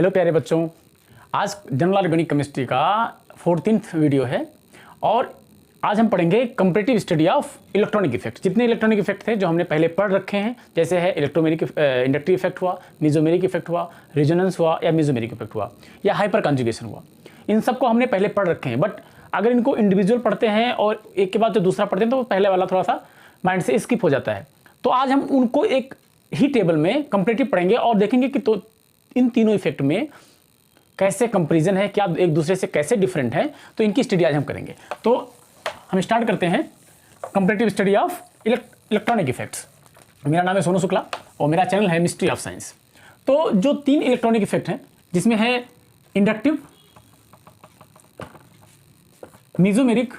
Hello प्यारे बच्चों, आज जनरल ऑर्गेनिक केमिस्ट्री का 14th वीडियो है और आज हम पढ़ेंगे comparative study of electronic effect. जितने इलेक्ट्रॉनिक इफेक्ट थे जो हमने पहले पढ़ रखे हैं, जैसे है इलेक्ट्रोमेरिक इंडक्टिव इफेक्ट हुआ, मेसोमेरिक इफेक्ट हुआ, रेजोनेंस हुआ या मेसोमेरिक इफेक्ट हुआ या हाइपर कॉन्जुगेशन हुआ, इन सबको हमने पहले पढ़ रखे हैं। बट अगर इनको इंडिविजुअल पढ़ते हैं और एक के बाद जो दूसरा पढ़ते हैं तो पहले वाला थोड़ा सा माइंड से स्किप हो जाता है। तो आज हम उनको एक ही टेबल में कंपैरेटिव पढ़ेंगे और देखेंगे कि तो इन तीनों इफेक्ट में कैसे कंपैरिजन है, क्या एक दूसरे से कैसे डिफरेंट है, तो इनकी स्टडी आज हम करेंगे। तो हम स्टार्ट करते हैं comparative study of electronic effects. मेरा नाम है सोनू शुक्ला और मेरा चैनल है मिस्ट्री ऑफ साइंस। तो जो तीन इलेक्ट्रॉनिक इफेक्ट हैं जिसमें है इंडक्टिव, मेसोमेरिक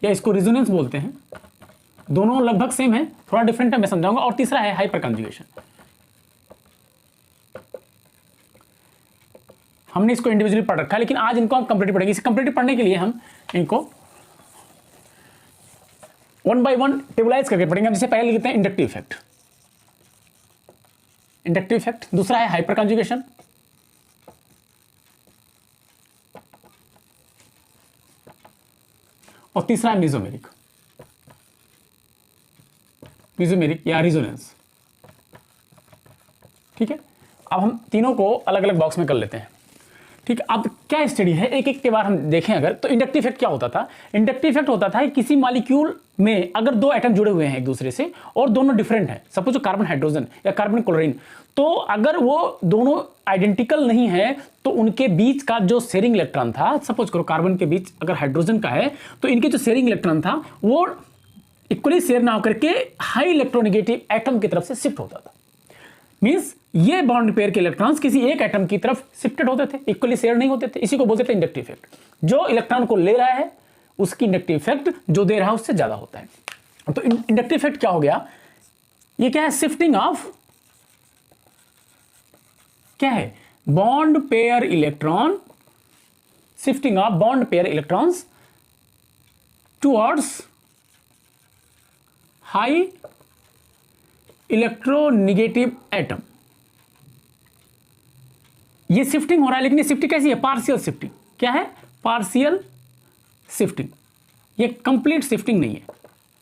या इसको रेजोनेंस बोलते हैं, दोनों लगभग सेम है, थोड़ा डिफरेंट है, मैं समझाऊंगा। और तीसरा है हाइपर कॉन्जुगेशन। हमने इसको इंडिविजुअली पढ़ रखा है लेकिन आज इनको हम कंपैरेटिव पढ़ेंगे। इसे कंपैरेटिव पढ़ने के लिए हम इनको वन बाय वन टेबलाइज करके पढ़ेंगे। हम जैसे पहले लिखते हैं इंडक्टिव इफेक्ट, इंडक्टिव इफेक्ट। दूसरा है हाइपर कॉन्जुगेशन, और तीसरा है मेसोमेरिक, मेसोमेरिक या रेजोनेंस। ठीक है, अब हम तीनों को अलग अलग बॉक्स में कर लेते हैं। ठीक है, अब क्या स्टडी है, एक एक के बार हम देखें। अगर तो इंडक्टिव इफेक्ट क्या होता था? इंडक्टिव इफेक्ट होता था कि किसी मॉलिक्यूल में अगर दो एटम जुड़े हुए हैं एक दूसरे से और दोनों डिफरेंट हैं, सपोज कार्बन हाइड्रोजन या कार्बन क्लोरीन, तो अगर वो दोनों आइडेंटिकल नहीं है तो उनके बीच का जो शेयरिंग इलेक्ट्रॉन था, सपोज करो कार्बन के बीच अगर हाइड्रोजन का है तो इनके जो शेयरिंग इलेक्ट्रॉन था वो इक्वली शेयर ना होकर के हाई इलेक्ट्रोनेगेटिव एटम की तरफ से शिफ्ट होता था। मींस ये बॉन्ड पेयर के इलेक्ट्रॉन्स किसी एक एटम की तरफ शिफ्टेड होते थे, इक्वली शेयर नहीं होते थे। इसी को बोलते थे इंडक्टिव इफेक्ट। जो इलेक्ट्रॉन को ले रहा है उसकी इंडक्टिव इफेक्ट जो दे रहा है उससे ज्यादा होता है। तो इंडक्टिव इफेक्ट क्या हो गया? ये क्या है? शिफ्टिंग ऑफ, क्या है? Bond pair electron, shifting of bond pair electrons towards high electronegative atom. ये शिफ्टिंग हो रहा है, लेकिन ये शिफ्टिंग कैसी है? Partial shifting. क्या है? Partial shifting. ये कंप्लीट शिफ्टिंग नहीं है।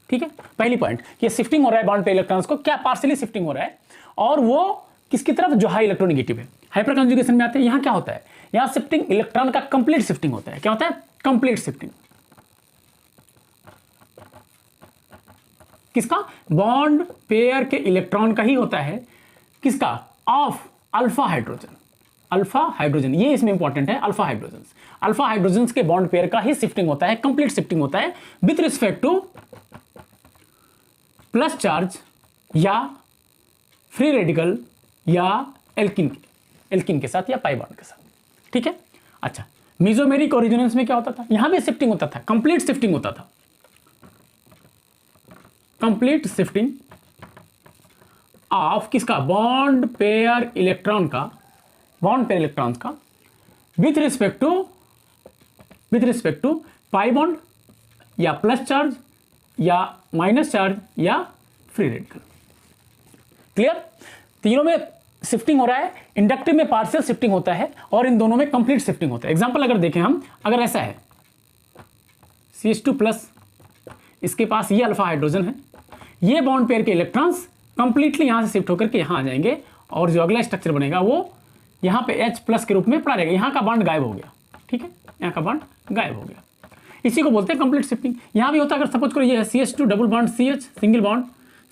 ठीक है, पहली पॉइंट, ये शिफ्टिंग हो रहा है बॉन्ड पे इलेक्ट्रॉन्स को, क्या पार्शियली शिफ्टिंग हो रहा है, और वो किसकी तरफ? जो हाई इलेक्ट्रोनेगेटिव है। हाइपर कॉन्जुगेशन में आते हैं, यहां क्या होता है? यहां शिफ्टिंग इलेक्ट्रॉन का कंप्लीट शिफ्टिंग होता है। क्या होता है? Complete shifting. किसका? बॉन्ड पेयर के इलेक्ट्रॉन का ही होता है। किसका? Of alpha hydrogen. Alpha hydrogen, ये इसमें इंपॉर्टेंट है। अल्फा हाइड्रोजन, अल्फा हाइड्रोजन के बॉन्ड पेयर का ही शिफ्टिंग होता है, कंप्लीट शिफ्टिंग होता है with respect to plus charge या फ्री रेडिकल या एल्किन के साथ या पाई बॉन्ड के साथ। ठीक है, अच्छा। मेसोमेरिक और रेजोनेंस में क्या होता था? यहां भी शिफ्टिंग होता था, कंप्लीट शिफ्टिंग होता था, कंप्लीट शिफ्टिंग ऑफ किसका? बॉन्ड पेयर इलेक्ट्रॉन का, बॉन्ड पेयर इलेक्ट्रॉन्स का with respect to pi bond या प्लस चार्ज या माइनस चार्ज या फ्री रेडिकल। क्लियर? तीनों में शिफ्टिंग हो रहा है। इंडक्टिव में पार्शियल शिफ्टिंग होता है और इन दोनों में कंप्लीट शिफ्टिंग होता है। एग्जांपल अगर देखें हम, अगर ऐसा है CH2 प्लस, इसके पास ये अल्फा हाइड्रोजन है, ये बॉन्ड पेयर के इलेक्ट्रॉन्स कंप्लीटली यहां से शिफ्ट होकर के यहां आ जाएंगे और जो अगला स्ट्रक्चर बनेगा वो यहां पे H प्लस के रूप में पड़ा रहेगा। यहां का बॉन्ड गायब हो गया। ठीक है, यहां का बॉन्ड गायब हो गया। इसी को बोलते हैं कंप्लीट शिफ्टिंग। यहां भी होता है, अगर सपोज करो ये है CH2 double bond CH, single bond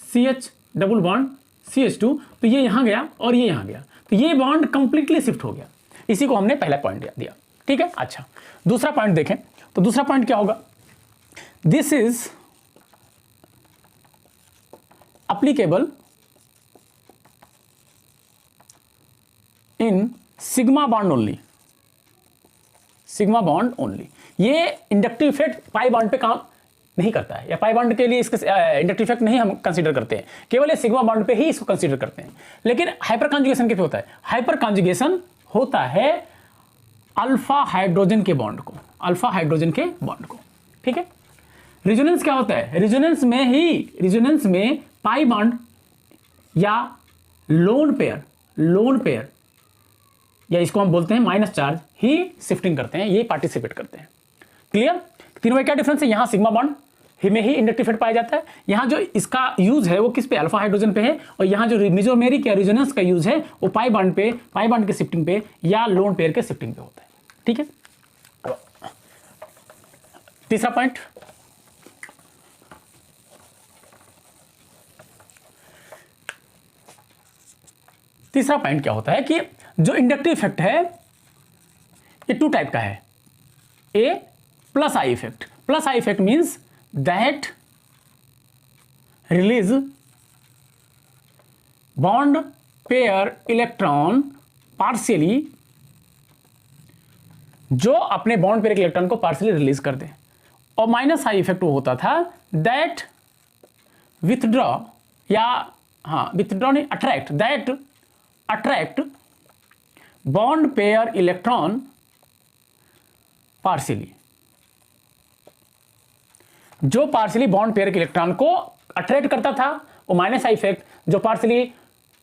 CH double bond CH2, तो ये यहां गया और ये यहां गया, तो ये बॉन्ड कंप्लीटली शिफ्ट हो गया। इसी को हमने पहला पॉइंट दिया। ठीक है, अच्छा। दूसरा पॉइंट देखें तो दूसरा पॉइंट क्या होगा? This is applicable in sigma bond only, sigma bond only। ये इंडक्टिव इफेक्ट पाई बॉन्ड पे काम नहीं करता है, या पाई बॉन्ड के लिए इसका इंडक्टिव इफेक्ट नहीं हम कंसीडर करते हैं, केवल ये सिग्मा बॉन्ड पे ही इसको कंसीडर करते हैं। लेकिन हाइपर कॉन्जुगेशन के पे होता है। हाइपर कॉन्जुगेशन होता है अल्फा हाइड्रोजन के बॉन्ड को, अल्फा हाइड्रोजन के बॉन्ड को। ठीक है, रेजोनेंस क्या होता है? रेजोनेंस में पाई बॉन्ड या लोन लोन पेयर या इसको हम बोलते हैं माइनस चार्ज ही शिफ्टिंग करते हैं, ये पार्टिसिपेट करते हैं। क्लियर? तीनों में क्या डिफरेंस है? यहाँ सिग्मा बॉन्ड में ही इंडक्टिव इफेक्ट पाया जाता है, यहाँ जो इसका यूज है वो किस पे, अल्फा हाइड्रोजन पे है, और यहाँ जो मेसोमेरिक या रेजोनेंस का यूज है वो पाई बॉन्ड के शिफ्टिंग पे या लोन पेयर के शिफ्टिंग पे होता है। ठीक है, तीसरा पॉइंट, तीसरा पॉइंट क्या होता है कि जो इंडक्टिव इफेक्ट है ये टू टाइप का है, a plus I effect. Plus I effect means that release bond pair electron partially, जो अपने बॉन्ड पेयर इलेक्ट्रॉन को पार्शियली रिलीज कर दे। और माइनस आई इफेक्ट वो होता था दैट विथड्रॉ या विथड्रॉ नहीं, attract, that attract bond pair electron partially, जो पार्शियली बॉन्ड पेयर के इलेक्ट्रॉन को अट्रैक्ट करता था वो माइनस आई इफेक्ट, जो पार्शियली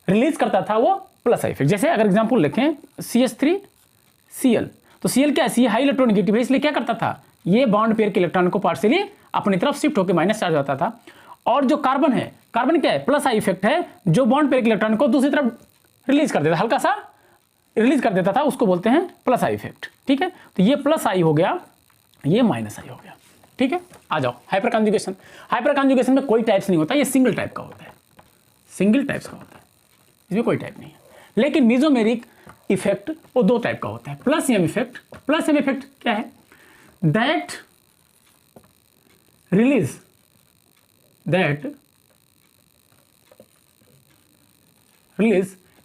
रिलीज करता था वो प्लस आई इफेक्ट। जैसे अगर एग्जांपल लिखें CH3Cl, तो Cl क्या है, हाई इलेक्ट्रोनेगेटिव है, इसलिए क्या करता था, ये बॉन्ड पेयर के इलेक्ट्रॉन को पार्शियली अपनी तरफ शिफ्ट होकर माइनस चार्ज होता था। और जो कार्बन है, कार्बन क्या है, प्लस आई इफेक्ट है, जो बॉन्ड पेयर के इलेक्ट्रॉन को दूसरी तरफ रिलीज कर देता, हल्का सा रिलीज कर देता था, उसको बोलते हैं प्लस आई इफेक्ट। ठीक है, तो ये प्लस आई हो गया, ये माइनस आई हो गया। ठीक है, आ जाओ हाइपर कॉन्जुगेशन। हाइपर कॉन्जुगेशन में कोई टाइप्स नहीं होता, ये सिंगल टाइप का होता है, सिंगल टाइप्स का होता है, इसमें कोई टाइप नहीं है। लेकिन मेसोमेरिक इफेक्ट वो दो टाइप का होता है, plus M effect. Plus M effect क्या है, दैट रिलीज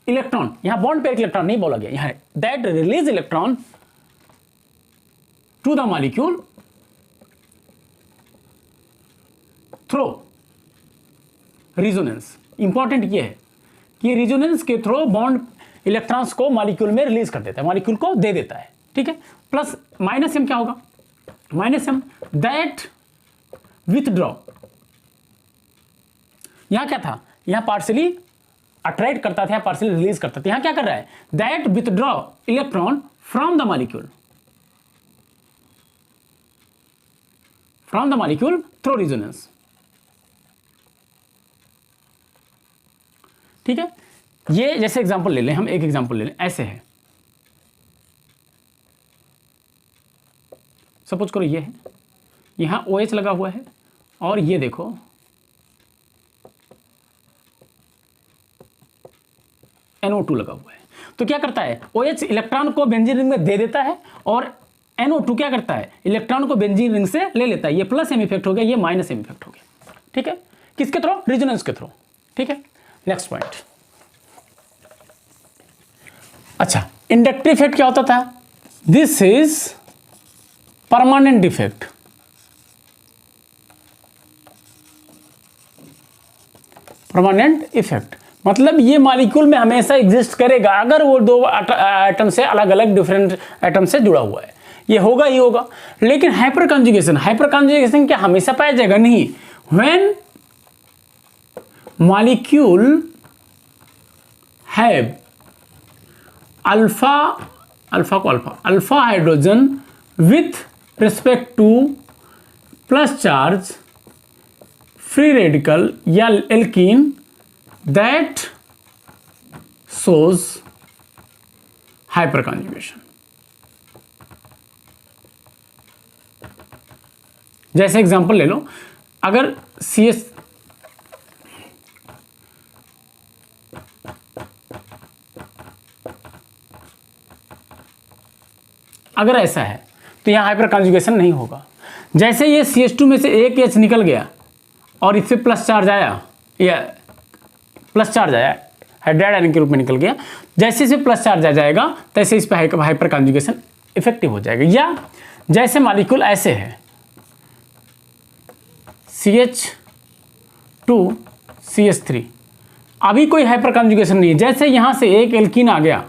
इलेक्ट्रॉन, यहां बॉन्ड पेयर इलेक्ट्रॉन नहीं बोला गया, यहां that release electron to the molecule through resonance. Important ये है कि रिजोनेंस के थ्रू बॉन्ड इलेक्ट्रॉन्स को मॉलिक्यूल में रिलीज कर देता है, मॉलिक्यूल को दे देता है। ठीक है, प्लस माइनस एम क्या होगा, माइनस एम दैट विथड्रॉ, यहां क्या था, यहां पार्शियली अट्रैक्ट करता था, पार्शियली रिलीज करता था, यहां क्या कर रहा है, that withdraw electron from the molecule through resonance. ठीक है, ये जैसे एग्जांपल ले लें, हम एक एग्जांपल ले लें, ऐसे है, सपोज करो ये है, यहां OH लगा हुआ है और ये देखो NO2 लगा हुआ है। तो क्या करता है, OH इलेक्ट्रॉन को बेंजीन रिंग में दे देता है और NO2 क्या करता है, इलेक्ट्रॉन को बेंजीन रिंग से ले लेता है। ये प्लस एम इफेक्ट हो गया, ये माइनस एम इफेक्ट हो गया। ठीक है, किसके थ्रू, रेजोनेंस के थ्रू। ठीक है, नेक्स्ट पॉइंट। अच्छा, इंडक्टिव इफेक्ट क्या होता था, this is permanent effect. Permanent effect मतलब ये मॉलिक्यूल में हमेशा एग्जिस्ट करेगा अगर वो दो एटम से अलग अलग डिफरेंट एटम से जुड़ा हुआ है, ये होगा ही होगा। लेकिन हाइपर कॉन्जुगेशन क्या हमेशा पाया जाएगा, नहीं। When molecule have alpha hydrogen with respect to plus charge free radical या alkene, that shows hyperconjugation. जैसे एग्जांपल ले लो, अगर CS अगर ऐसा है तो यहां हाइपर कॉन्जुगेशन नहीं होगा। जैसे ये CH2 में से एक H निकल गया और इससे प्लस चार्ज आया, या प्लस चार्ज आया, हाइड्राइड आयन के रूप में निकल गया, जैसे इसे प्लस चार्ज आ जाएगा तैसे इस पर हाइपर कॉन्जुगेशन इफेक्टिव हो जाएगा। या जैसे मॉलिक्यूल ऐसे है CH2 CH3, अभी कोई हाइपर कॉन्जुगेशन नहीं है। जैसे यहां से एक एल्कीन आ गया,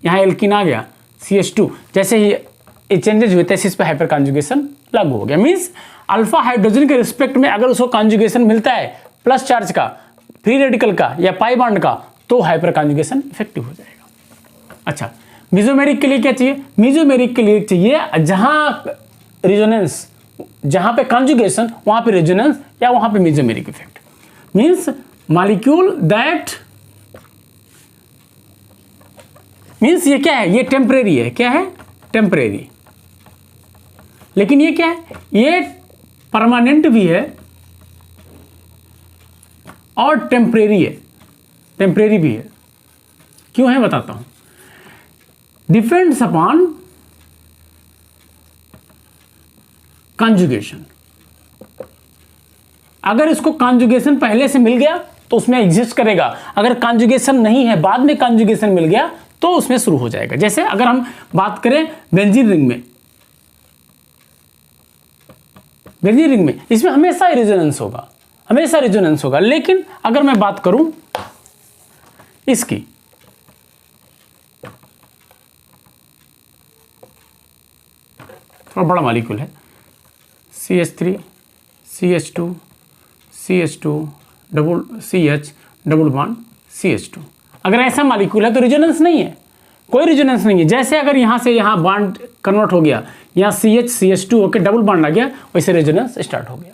यहां एल्कीन आ गया CH2, जैसे ही चेंजेज हुए तैसे इस पर हाइपर कॉन्जुगेशन लागू हो गया। मीन्स अल्फा हाइड्रोजन के रिस्पेक्ट में अगर उसको कॉन्जुगेशन मिलता है प्लस चार्ज का, फ्री रेडिकल का या पाई बॉन्ड का, तो हाइपर कॉन्जुगेशन इफेक्टिव हो जाएगा। अच्छा, मेसोमेरिक के लिए क्या चाहिए? मेसोमेरिक के लिए चाहिए जहां रेजोनेंस, जहां पे कॉन्जुगेशन वहां पे रेजोनेंस या वहां पे mesomeric effect. Means molecule that, means ये क्या है? ये टेम्परेरी है। क्या है? टेम्परेरी। लेकिन ये क्या है? ये परमानेंट भी है और टेम्परेरी है, टेम्परेरी भी है। क्यों है बताता हूं। Depends upon conjugation. अगर इसको कॉन्जुगेशन पहले से मिल गया तो उसमें एग्जिस्ट करेगा, अगर कॉन्जुगेशन नहीं है, बाद में कॉन्जुगेशन मिल गया तो उसमें शुरू हो जाएगा। जैसे अगर हम बात करें बेंजीन रिंग में, बेंजीन रिंग में इसमें हमेशा रेजोनेंस होगा, हमेशा रेजोनेंस होगा। लेकिन अगर मैं बात करूं इसकी, थोड़ा बड़ा मॉलिक्यूल है, CH3 CH2 CH2 double CH double bond CH2, अगर ऐसा मॉलिक्यूल है तो रेजोनेंस नहीं है, कोई रेजोनेंस नहीं है। जैसे अगर यहां से यहां बॉन्ड कन्वर्ट हो गया, यहां CH CH2 होकर डबल बॉन्ड आ गया, वैसे रेजोनेंस स्टार्ट हो गया।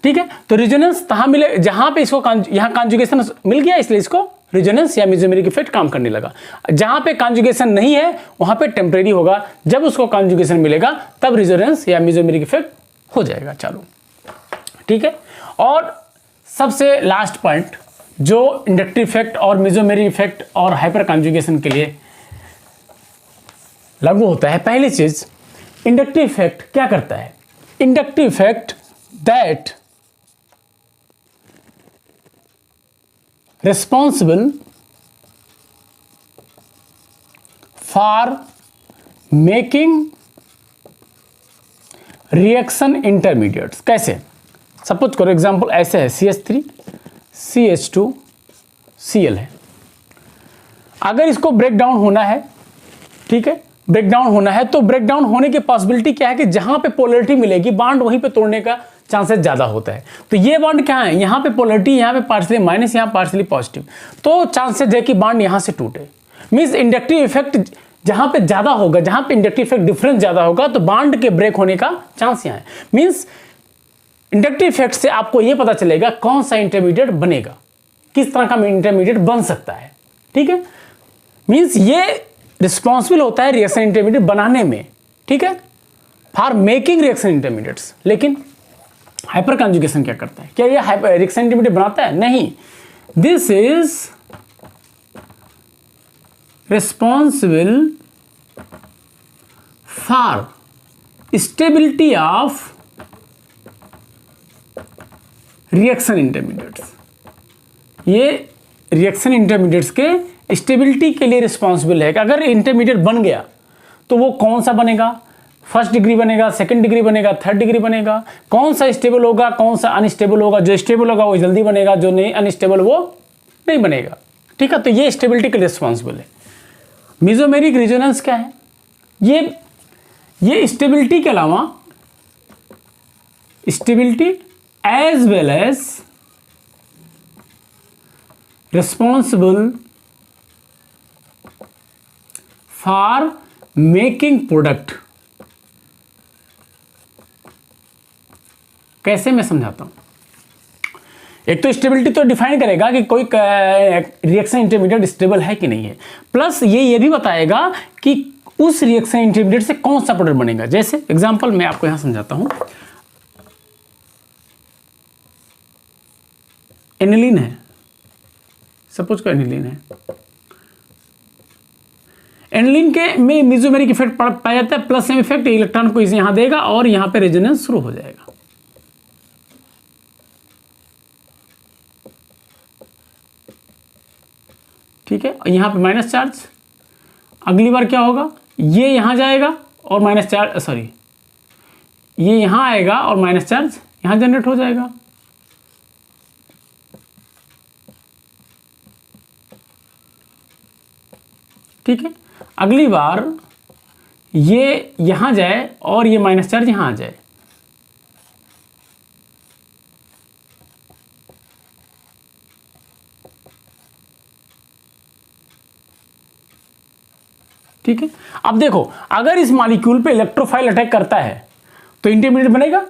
ठीक है, तो रेजोनेंस तहां मिले जहां पे इसको यहां कॉन्जुगेशन मिल गया, इसलिए इसको रेजोनेंस या मेसोमेरिक इफेक्ट काम करने लगा। जहां पे कॉन्जुगेशन नहीं है वहां पे टेम्परेरी होगा, जब उसको कॉन्जुगेशन मिलेगा तब रेजोनेंस या मेसोमेरिक इफेक्ट हो जाएगा। चलो ठीक है, और सबसे लास्ट पॉइंट जो इंडक्टिव इफेक्ट और मेसोमेरिक इफेक्ट और हाइपर कॉन्जुगेशन के लिए लागू होता है। पहली चीज, इंडक्टिव इफेक्ट क्या करता है? Inductive effect that responsible for making reaction intermediates। कैसे? सपोज करो एग्जांपल ऐसे है, CH3 CH2 Cl है। अगर इसको ब्रेक डाउन होना है, ठीक है, ब्रेक डाउन होना है, तो ब्रेक डाउन होने की पॉसिबिलिटी क्या है कि जहां पे पोलरिटी मिलेगी बॉन्ड वहीं पे तोड़ने का चांसेस ज्यादा होता है। तो ये बॉन्ड क्या है? यहां पे पोलरिटी, यहां पे पार्शियली माइनस, यहां पार्शियली पॉजिटिव, तो चांसेस है कि बॉन्ड यहां से टूटे। मींस इंडक्टिव इफेक्ट जहां पे ज्यादा होगा, जहां पे इंडक्टिव इफेक्ट डिफरेंस ज्यादा होगा, तो बॉन्ड के ब्रेक होने का चांस यहां है। मींस इंडक्टिव इफेक्ट से आपको यह पता चलेगा कौन सा इंटरमीडिएट बनेगा, किस तरह का इंटरमीडिएट बन सकता है। ठीक है, मींस ये रिस्पॉन्सिबल होता है रिएक्शन इंटरमीडिएट बनाने में, ठीक है, फॉर मेकिंग रिएक्शन इंटरमीडिएट्स। लेकिन हाइपर कॉन्जुगेशन क्या करता है? क्या ये हाइपर रिएक्शन इंटरमीडिएट बनाता है? नहीं। This is responsible for stability of reaction intermediates. ये रिएक्शन इंटरमीडिएट्स के स्टेबिलिटी के लिए रिस्पॉन्सिबल है कि अगर इंटरमीडिएट बन गया तो वो कौन सा बनेगा? फर्स्ट डिग्री बनेगा, सेकंड डिग्री बनेगा, थर्ड डिग्री बनेगा, कौन सा स्टेबल होगा, कौन सा अनस्टेबल होगा। जो स्टेबल होगा वो जल्दी बनेगा, जो नहीं अनस्टेबल वो नहीं बनेगा। ठीक है, तो ये स्टेबिलिटी के लिए रिस्पॉन्सिबल है। मेसोमेरिक रेजोनेंस क्या है? ये स्टेबिलिटी के अलावा, stability as well as responsible for making product. कैसे? मैं समझाता हूं। एक तो स्टेबिलिटी तो डिफाइन करेगा कि कोई रिएक्शन इंटरमीडिएट स्टेबल है कि नहीं है, प्लस ये भी बताएगा कि उस रिएक्शन इंटरमीडिएट से कौन सा प्रोडक्ट बनेगा। जैसे एग्जांपल मैं आपको यहां समझाता हूं, एनिलीन है, सपोज को एनिलीन है। एनिलीन के में मेसोमेरिक इफेक्ट पाया जाता है, प्लस एम इफेक्ट, इलेक्ट्रॉन को इसे यहां देगा और यहां पे रेजोनेंस शुरू हो जाएगा। ठीक है, यहां पे माइनस चार्ज, अगली बार क्या होगा? ये यहां जाएगा और माइनस चार्ज, सॉरी, ये यहां आएगा और माइनस चार्ज यहां जनरेट हो जाएगा। ठीक है, अगली बार ये यहां जाए और ये माइनस चार्ज यहां आ जाए। ठीक है। अब देखो, अगर इस मॉलिक्यूल पे इलेक्ट्रोफाइल अटैक करता है तो इंटरमीडिएट बनेगा,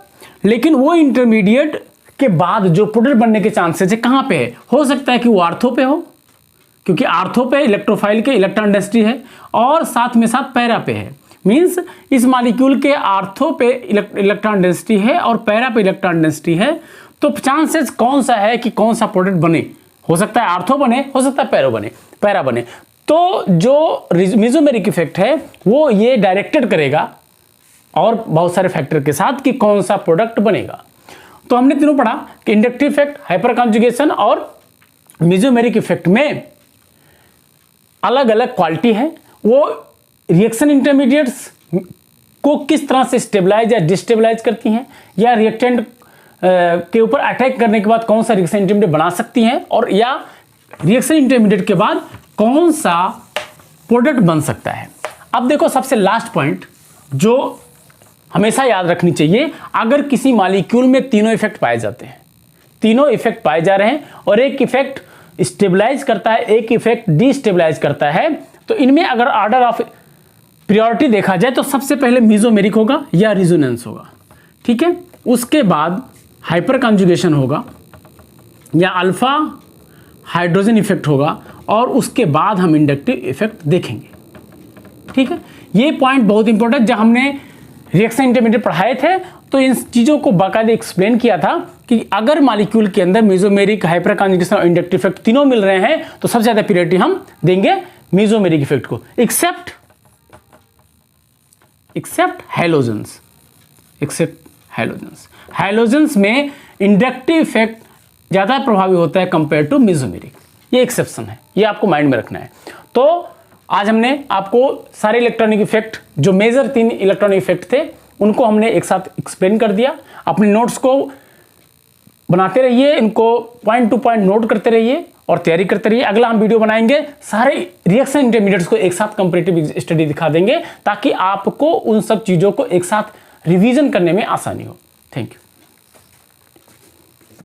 लेकिन वो इंटरमीडिएट के बाद जो प्रोडक्ट बनने के चांसेस है कहाँ पे है? हो सकता है कि वो आर्थो पे हो, क्योंकि आर्थो पे इलेक्ट्रोफाइल के इलेक्ट्रॉन डेंसिटी है, और साथ में साथ पैरा पे है। मींस इस मॉलिक्यूल के आर्थो पे इलेक्ट्रॉन डेंसिटी है और पैरा पे इलेक्ट्रॉन डेंसिटी है, तो चांसेस कौन सा है कि कौन सा प्रोडक्ट बने? हो सकता है आर्थो बने, हो सकता है पैरा बने। तो जो मेसोमेरिक इफेक्ट है वो ये डायरेक्टेड करेगा और बहुत सारे फैक्टर के साथ कि कौन सा प्रोडक्ट बनेगा। तो हमने तीनों पढ़ा कि इंडक्टिव इफेक्ट, हाइपर कॉन्जुगेशन और मेसोमेरिक इफेक्ट में अलग अलग क्वालिटी है। वो रिएक्शन इंटरमीडिएट्स को किस तरह से स्टेबलाइज या डिस्टेबलाइज करती हैं, या रिएक्टेंट के ऊपर अटैक करने के बाद कौन सा रिएक्शन इंटरमीडिएट बना सकती हैं, और या रिएक्शन इंटरमीडिएट के बाद कौन सा प्रोडक्ट बन सकता है। अब देखो, सबसे लास्ट पॉइंट जो हमेशा याद रखनी चाहिए, अगर किसी मॉलिक्यूल में तीनों इफेक्ट पाए जाते हैं, तीनों इफेक्ट पाए जा रहे हैं और एक इफेक्ट स्टेबलाइज करता है, एक इफेक्ट डिस्टेबलाइज करता है, तो इनमें अगर ऑर्डर ऑफ प्रायोरिटी देखा जाए तो सबसे पहले मेसोमेरिक होगा या रिजोनेंस होगा, ठीक है। उसके बाद हाइपर कॉन्जुगेशन होगा या अल्फा हाइड्रोजन इफेक्ट होगा, और उसके बाद हम इंडक्टिव इफेक्ट देखेंगे, ठीक है। ये पॉइंट बहुत इंपॉर्टेंट, जब हमने रिएक्शन इंटरमीडिएट पढ़ाए थे तो इन चीज़ों को बाकायदे एक्सप्लेन किया था कि अगर मॉलिक्यूल के अंदर मेसोमेरिक, हाइपर कॉन्जुगेशन और इंडक्टिव इफेक्ट तीनों मिल रहे हैं तो सबसे ज़्यादा प्रायोरिटी हम देंगे मेसोमेरिक इफेक्ट को, एक्सेप्ट हैलोजेंस। हैलोजेंस में इंडक्टिव इफेक्ट ज़्यादा प्रभावी होता है कंपेयर टू मेसोमेरिक, ये एक्सेप्शन है, ये आपको माइंड में रखना है। तो आज हमने आपको सारे इलेक्ट्रॉनिक इफेक्ट, जो मेजर 3 इलेक्ट्रॉनिक इफेक्ट थे, उनको हमने एक साथ एक्सप्लेन कर दिया। अपने नोट्स को बनाते रहिए, इनको पॉइंट टू पॉइंट नोट करते रहिए और तैयारी करते रहिए। अगला हम वीडियो बनाएंगे, सारे रिएक्शन इंटरमीडिएट्स को एक साथ कंपैरेटिव स्टडी दिखा देंगे, ताकि आपको उन सब चीज़ों को एक साथ रिवीजन करने में आसानी हो। Thank you.